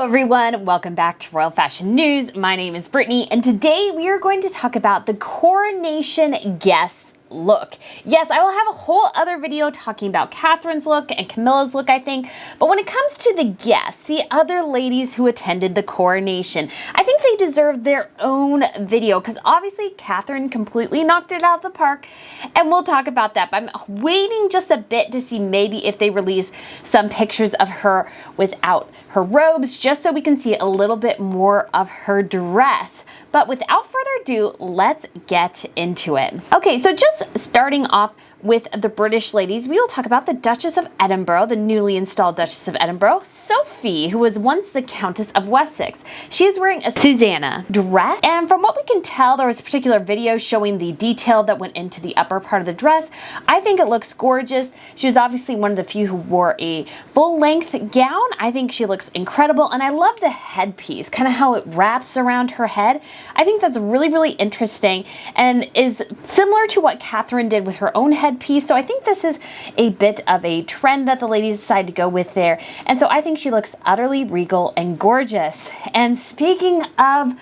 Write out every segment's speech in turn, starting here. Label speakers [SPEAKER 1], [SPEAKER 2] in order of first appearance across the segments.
[SPEAKER 1] everyone, welcome back to Royal Fashion News. My name is Brittany and today we are going to talk about the Coronation guest look. Yes, I will have a whole other video talking about Catherine's look and Camilla's look, I think, but when it comes to the guests, the other ladies who attended the coronation, I think they deserve their own video because obviously Catherine completely knocked it out of the park, and we'll talk about that, but I'm waiting just a bit to see maybe if they release some pictures of her without her robes, just so we can see a little bit more of her dress. But without further ado, let's get into it. Okay, so just starting off with the British ladies, we will talk about the Duchess of Edinburgh, the newly installed Duchess of Edinburgh, Sophie, who was once the Countess of Wessex. She is wearing a Susanna dress, and from what we can tell, there was a particular video showing the detail that went into the upper part of the dress. I think it looks gorgeous. She was obviously one of the few who wore a full-length gown. I think she looks incredible, and I love the headpiece, kind of how it wraps around her head. I think that's really, really interesting and is similar to what Catherine did with her own headpiece. So I think this is a bit of a trend that the ladies decided to go with there. And so I think she looks utterly regal and gorgeous. And speaking of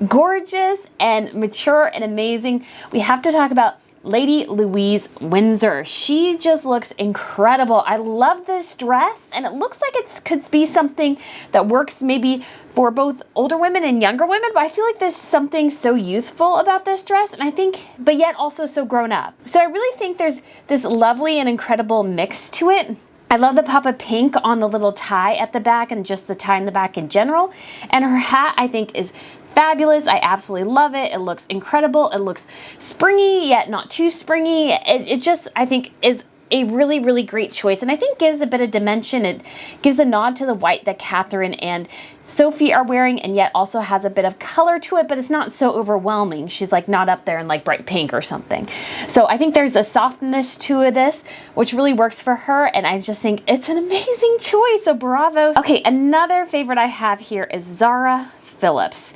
[SPEAKER 1] gorgeous and mature and amazing, we have to talk about Lady Louise Windsor. She just looks incredible. I love this dress, and it looks like it could be something that works maybe for both older women and younger women, but I feel like there's something so youthful about this dress, and I think, but yet also so grown up. So I really think there's this lovely and incredible mix to it. I love the pop of pink on the little tie at the back and just the tie in the back in general, and her hat I think is fabulous. I absolutely love it. It looks incredible. It looks springy yet not too springy. It just, I think, is a really, really great choice, and I think gives a bit of dimension. It gives a nod to the white that Catherine and Sophie are wearing, and yet also has a bit of color to it, but it's not so overwhelming. She's like not up there in like bright pink or something. So I think there's a softness to this, which really works for her, and I just think it's an amazing choice, so bravo. Okay, another favorite I have here is Zara Phillips.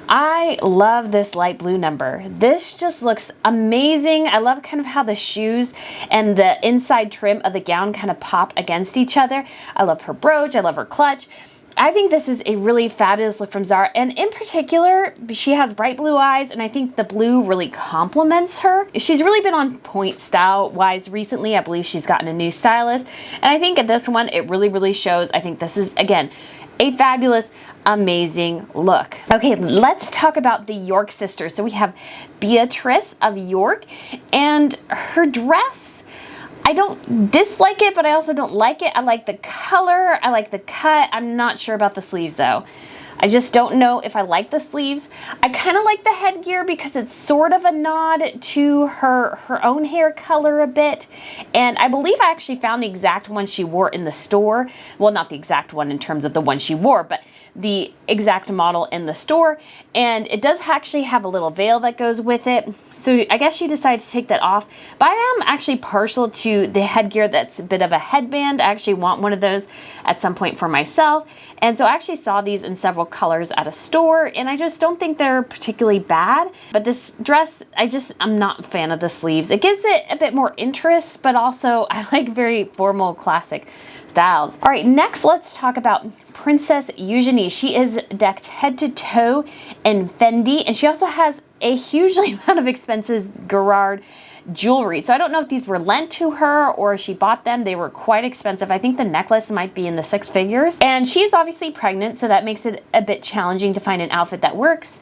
[SPEAKER 1] I love this light blue number. This just looks amazing. I love kind of how the shoes and the inside trim of the gown kind of pop against each other. I love her brooch. I love her clutch. I think this is a really fabulous look from Zara, and in particular, she has bright blue eyes, and I think the blue really complements her. She's really been on point style-wise recently. I believe she's gotten a new stylist, and I think at this one, it really, really shows. I think this is, again, a fabulous, amazing look. Okay, let's talk about the York sisters. So we have Beatrice of York, and her dress, I don't dislike it, but I also don't like it. I like the color, I like the cut. I'm not sure about the sleeves though. I just don't know if I like the sleeves. I kind of like the headgear because it's sort of a nod to her own hair color a bit. And I believe I actually found the exact one she wore in the store. Well, not the exact one in terms of the one she wore, but the exact model in the store. And it does actually have a little veil that goes with it. So I guess she decided to take that off. But I am actually partial to the headgear that's a bit of a headband. I actually want one of those at some point for myself. And so I actually saw these in several colors at a store, and I just don't think they're particularly bad. But this dress, I'm not a fan of the sleeves. It gives it a bit more interest, but also I like very formal classic styles. All right, next let's talk about Princess Eugenie. She is decked head to toe in Fendi, and she also has a hugely amount of expensive Gerard jewelry. So I don't know if these were lent to her or she bought them. They were quite expensive. I think the necklace might be in the 6 figures. And she's obviously pregnant, so that makes it a bit challenging to find an outfit that works.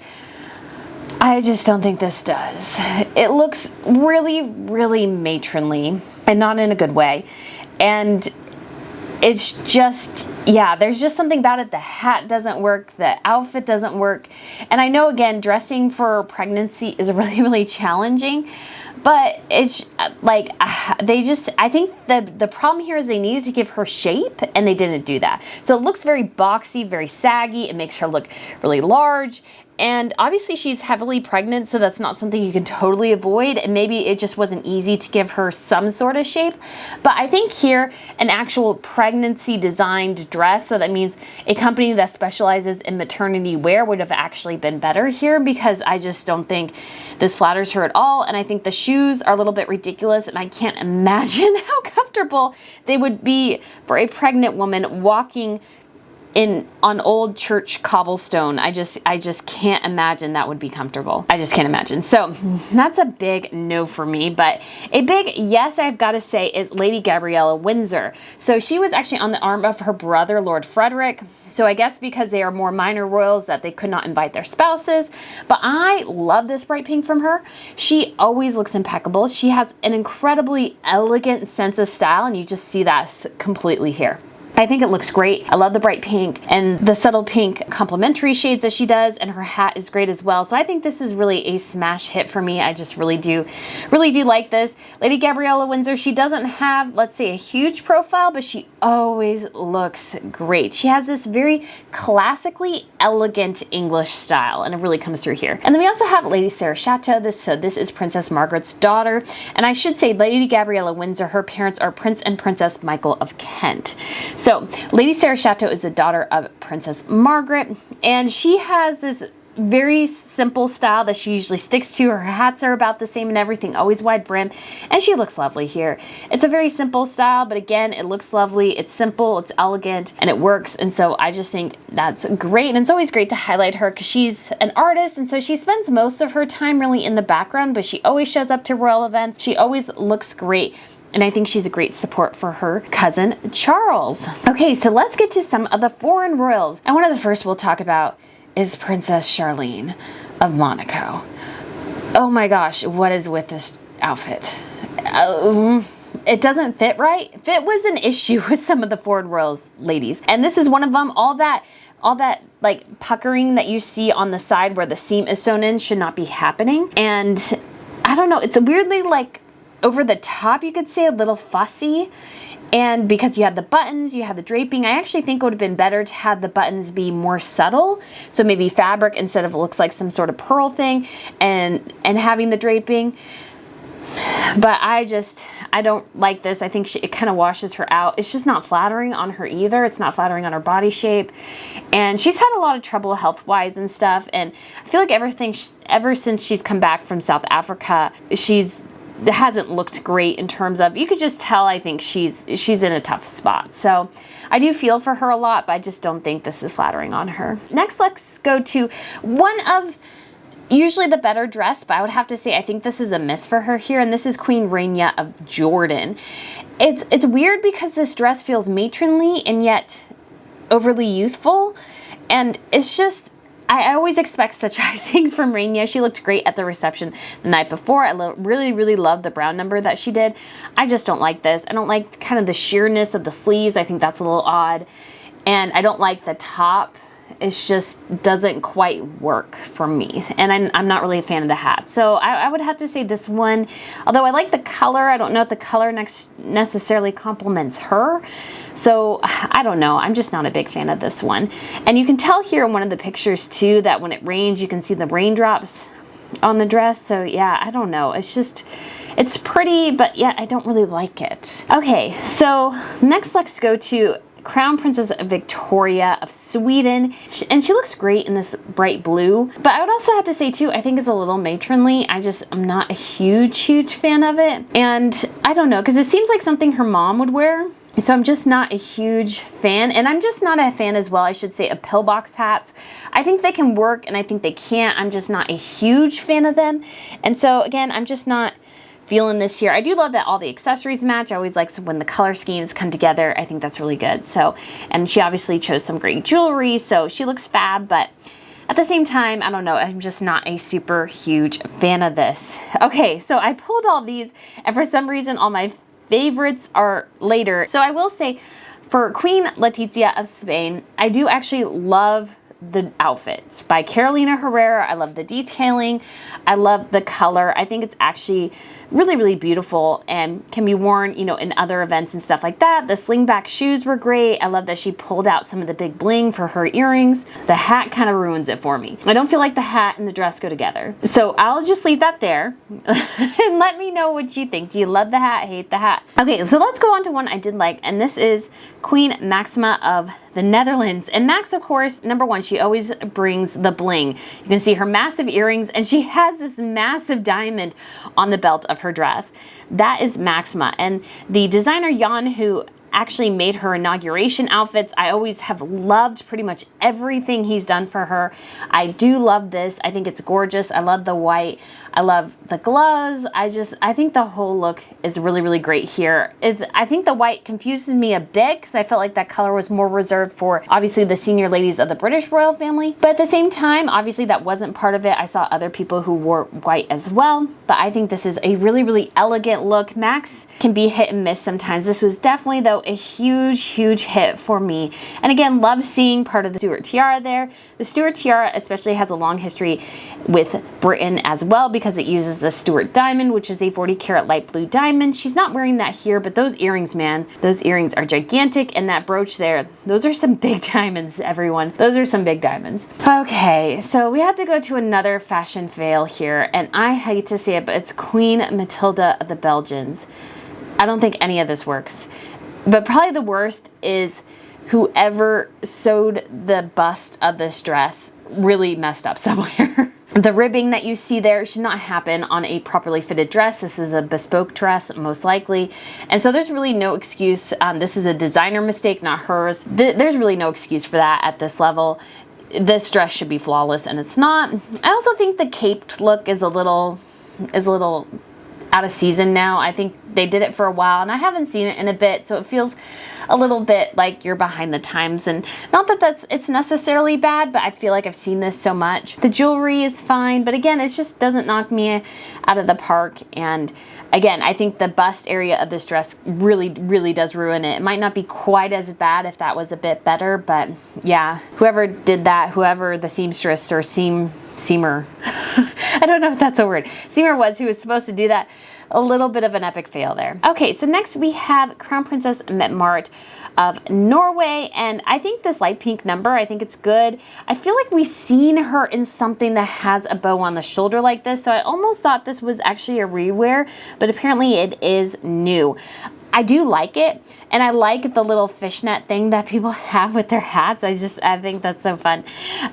[SPEAKER 1] I just don't think this does. It looks really, really matronly, and not in a good way. And it's just, yeah, there's just something about it. The hat doesn't work, the outfit doesn't work. And I know, again, dressing for pregnancy is really, really challenging. But it's like, I think the problem here is they needed to give her shape, and they didn't do that. So it looks very boxy, very saggy. It makes her look really large. And obviously she's heavily pregnant, so that's not something you can totally avoid. And maybe it just wasn't easy to give her some sort of shape. But I think here, an actual pregnancy designed dress, so that means a company that specializes in maternity wear, would have actually been better here, because I just don't think this flatters her at all. And I think the shoes are a little bit ridiculous, and I can't imagine how comfortable they would be for a pregnant woman walking on old church cobblestone. I just can't imagine that would be comfortable. I just can't imagine. So that's a big no for me, but a big yes I've got to say is Lady Gabriella Windsor. So she was actually on the arm of her brother, Lord Frederick. So I guess because they are more minor royals that they could not invite their spouses. But I love this bright pink from her. She always looks impeccable. She has an incredibly elegant sense of style, and you just see that completely here. I think it looks great. I love the bright pink and the subtle pink complementary shades that she does, and her hat is great as well. So I think this is really a smash hit for me. I just really do like this. Lady Gabriella Windsor, she doesn't have, let's say, a huge profile, but she always looks great. She has this very classically elegant English style, and it really comes through here. And then we also have Lady Sarah Chateau. This is Princess Margaret's daughter. And I should say Lady Gabriella Windsor, her parents are Prince and Princess Michael of Kent. So Lady Sarah Chateau is the daughter of Princess Margaret, and she has this very simple style that she usually sticks to. Her hats are about the same and everything, always wide brim, and she looks lovely here. It's a very simple style, but again, it looks lovely. It's simple, it's elegant, and it works, and so I just think that's great. And it's always great to highlight her because she's an artist, and so she spends most of her time really in the background, but she always shows up to royal events. She always looks great. And I think she's a great support for her cousin, Charles. Okay, so let's get to some of the foreign royals. And one of the first we'll talk about is Princess Charlene of Monaco. Oh my gosh, what is with this outfit? It doesn't fit right. Fit was an issue with some of the foreign royals, ladies. And this is one of them. All that like puckering that you see on the side where the seam is sewn in should not be happening. And I don't know, it's a weirdly like over the top, you could say, a little fussy. And because you had the buttons, you had the draping, I actually think it would have been better to have the buttons be more subtle. So maybe fabric instead of it looks like some sort of pearl thing, and having the draping. But I don't like this. I think it kind of washes her out. It's just not flattering on her either. It's not flattering on her body shape. And she's had a lot of trouble health-wise and stuff. And I feel like ever since she's come back from South Africa, it hasn't looked great in terms of, you could just tell, I think she's in a tough spot. So I do feel for her a lot, but I just don't think this is flattering on her. Next, let's go to one of usually the better dress, but I would have to say I think this is a miss for her here, and this is Queen Rania of Jordan. It's weird because this dress feels matronly and yet overly youthful, and it's just, I always expect such high things from Rania. She looked great at the reception the night before. I really loved the brown number that she did. I just don't like this. I don't like kind of the sheerness of the sleeves. I think that's a little odd. And I don't like the top. It just doesn't quite work for me. And I'm not really a fan of the hat. So I would have to say this one, although I like the color, I don't know if the color necessarily complements her. So I don't know. I'm just not a big fan of this one. And you can tell here in one of the pictures too that when it rains, you can see the raindrops on the dress. So yeah, I don't know. It's pretty, but yeah, I don't really like it. Okay, so next let's go to Crown Princess Victoria of Sweden, and she looks great in this bright blue. But I would also have to say too, I think it's a little matronly. I'm not a huge fan of it, and I don't know, because it seems like something her mom would wear. So I'm just not a huge fan, and I'm just not a fan as well, I should say, of pillbox hats. I think they can work, and I think they can't. I'm just not a huge fan of them, and so again, I'm just not feeling this here. I do love that all the accessories match. I always like when the color schemes come together. I think that's really good. So, and she obviously chose some great jewelry, so she looks fab, but at the same time, I don't know, I'm just not a super huge fan of this. Okay, so I pulled all these, and for some reason, all my favorites are later. So I will say, for Queen Letizia of Spain, I do actually love the outfits by Carolina Herrera. I love the detailing. I love the color. I think it's actually really beautiful and can be worn, you know, in other events and stuff like that. The slingback shoes were great. I love that she pulled out some of the big bling for her earrings. The hat kind of ruins it for me. I don't feel like the hat and the dress go together. So I'll just leave that there and let me know what you think. Do you love the hat? Hate the hat? Okay, so let's go on to one I did like, and this is Queen Maxima of the Netherlands. And Max, of course, number one, she always brings the bling. You can see her massive earrings, and she has this massive diamond on the belt of her dress. That is Maxima. And the designer Jan, who actually made her inauguration outfits. I always have loved pretty much everything he's done for her. I do love this. I think it's gorgeous. I love the white. I love the gloves. I think the whole look is really, really great here. I think the white confuses me a bit because I felt like that color was more reserved for obviously the senior ladies of the British royal family. But at the same time, obviously that wasn't part of it. I saw other people who wore white as well. But I think this is a really, really elegant look. Max can be hit and miss sometimes. This was definitely, though, a huge, huge hit for me. And again, love seeing part of the Stuart tiara there. The Stuart tiara especially has a long history with Britain as well because it uses the Stuart diamond, which is a 40 karat light blue diamond. She's not wearing that here, but those earrings, man, those earrings are gigantic. And that brooch there, those are some big diamonds, everyone. Those are some big diamonds. Okay, so we have to go to another fashion fail here. And I hate to say it, but it's Queen Matilda of the Belgians. I don't think any of this works. But probably the worst is whoever sewed the bust of this dress really messed up somewhere. The ribbing that you see there should not happen on a properly fitted dress. This is a bespoke dress, most likely. And so there's really no excuse. This is a designer mistake, not hers. There's really no excuse for that at this level. This dress should be flawless, and it's not. I also think the caped look is a little out of season now. I think they did it for a while and I haven't seen it in a bit, so it feels a little bit like you're behind the times. And not that it's necessarily bad, but I feel like I've seen this so much. The jewelry is fine, but again, it just doesn't knock me out of the park. And again, I think the bust area of this dress really, really does ruin it. It might not be quite as bad if that was a bit better, but yeah, whoever did that, whoever the seamstress or seamer, I don't know if that's a word, seamer was, who was supposed to do that, a little bit of an epic fail there. Okay, so next we have Crown Princess Mette-Marit of Norway, and I think this light pink number, I think it's good. I feel like we've seen her in something that has a bow on the shoulder like this, so I almost thought this was actually a rewear, but apparently it is new. I do like it, and I like the little fishnet thing that people have with their hats. I think that's so fun,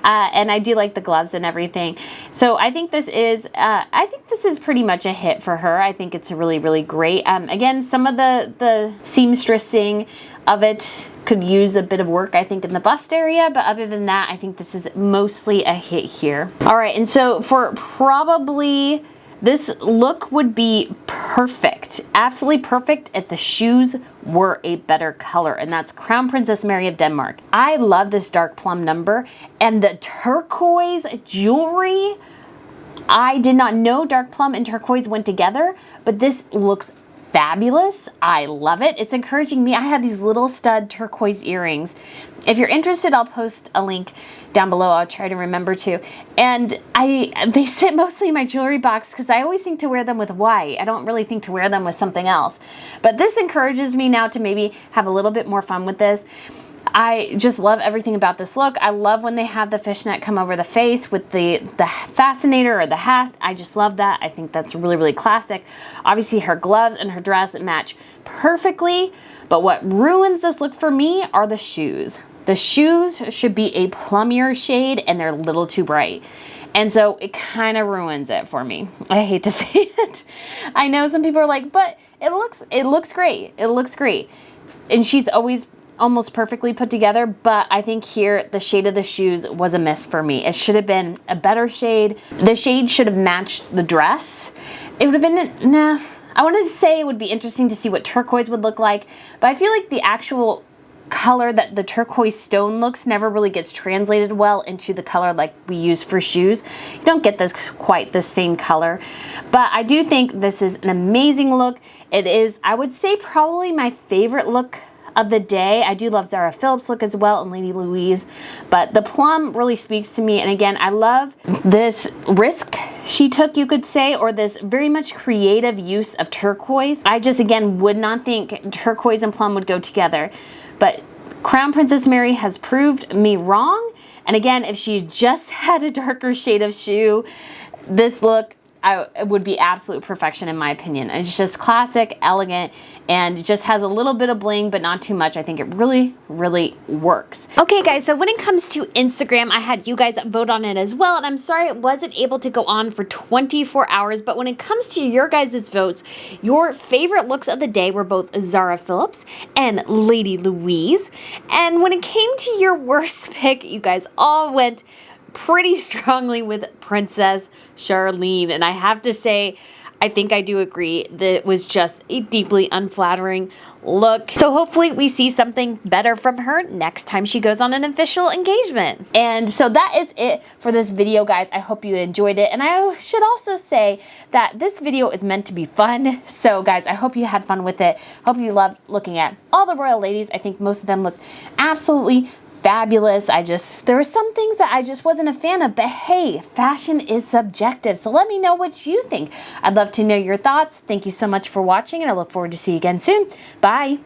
[SPEAKER 1] and I do like the gloves and everything. So I think this is pretty much a hit for her. I think it's really, really great. Again, some of the seamstressing of it could use a bit of work, I think, in the bust area, but other than that, I think this is mostly a hit here. All right, and so for probably this look would be perfect, absolutely perfect if the shoes were a better color, and that's Crown Princess Mary of Denmark. I love this dark plum number and the turquoise jewelry. I did not know dark plum and turquoise went together, but this looks fabulous. I love it. It's encouraging me. I have these little stud turquoise earrings. If you're interested, I'll post a link down below. I'll try to remember to. And they sit mostly in my jewelry box because I always think to wear them with white. I don't really think to wear them with something else. But this encourages me now to maybe have a little bit more fun with this. I just love everything about this look. I love when they have the fishnet come over the face with the fascinator or the hat. I just love that. I think that's really, really classic. Obviously, her gloves and her dress match perfectly. But what ruins this look for me are the shoes. The shoes should be a plummier shade, and they're a little too bright. And so it kind of ruins it for me. I hate to say it. I know some people are like, but it looks great. It looks great. And she's always almost perfectly put together, but I think here the shade of the shoes was a miss for me. It should have been a better shade. The shade should have matched the dress. It would have been, nah. I wanted to say it would be interesting to see what turquoise would look like, but I feel like the actual color that the turquoise stone looks never really gets translated well into the color like we use for shoes. You don't get this quite the same color, but I do think this is an amazing look. It is, I would say, probably my favorite look of the day. I do love Zara Phillips look as well and Lady Louise, but the plum really speaks to me. And again, I love this risk she took, you could say, or this very much creative use of turquoise. I just, again, would not think turquoise and plum would go together, but Crown Princess Mary has proved me wrong. And again, if she just had a darker shade of shoe, this look it would be absolute perfection in my opinion. It's just classic, elegant, and just has a little bit of bling, but not too much. I think it really, really works. Okay guys, so when it comes to Instagram, I had you guys vote on it as well, and I'm sorry it wasn't able to go on for 24 hours, but when it comes to your guys' votes, your favorite looks of the day were both Zara Phillips and Lady Louise. And when it came to your worst pick, you guys all went pretty strongly with Princess Charlene, and I have to say, I think I do agree that it was just a deeply unflattering look. So hopefully we see something better from her next time she goes on an official engagement. And so that is it for this video, guys. I hope you enjoyed it. And I should also say that this video is meant to be fun. So guys, I hope you had fun with it. Hope you loved looking at all the royal ladies. I think most of them looked absolutely fabulous. There were some things that I just wasn't a fan of, but hey, fashion is subjective. So let me know what you think. I'd love to know your thoughts. Thank you so much for watching, and I look forward to see you again soon. Bye.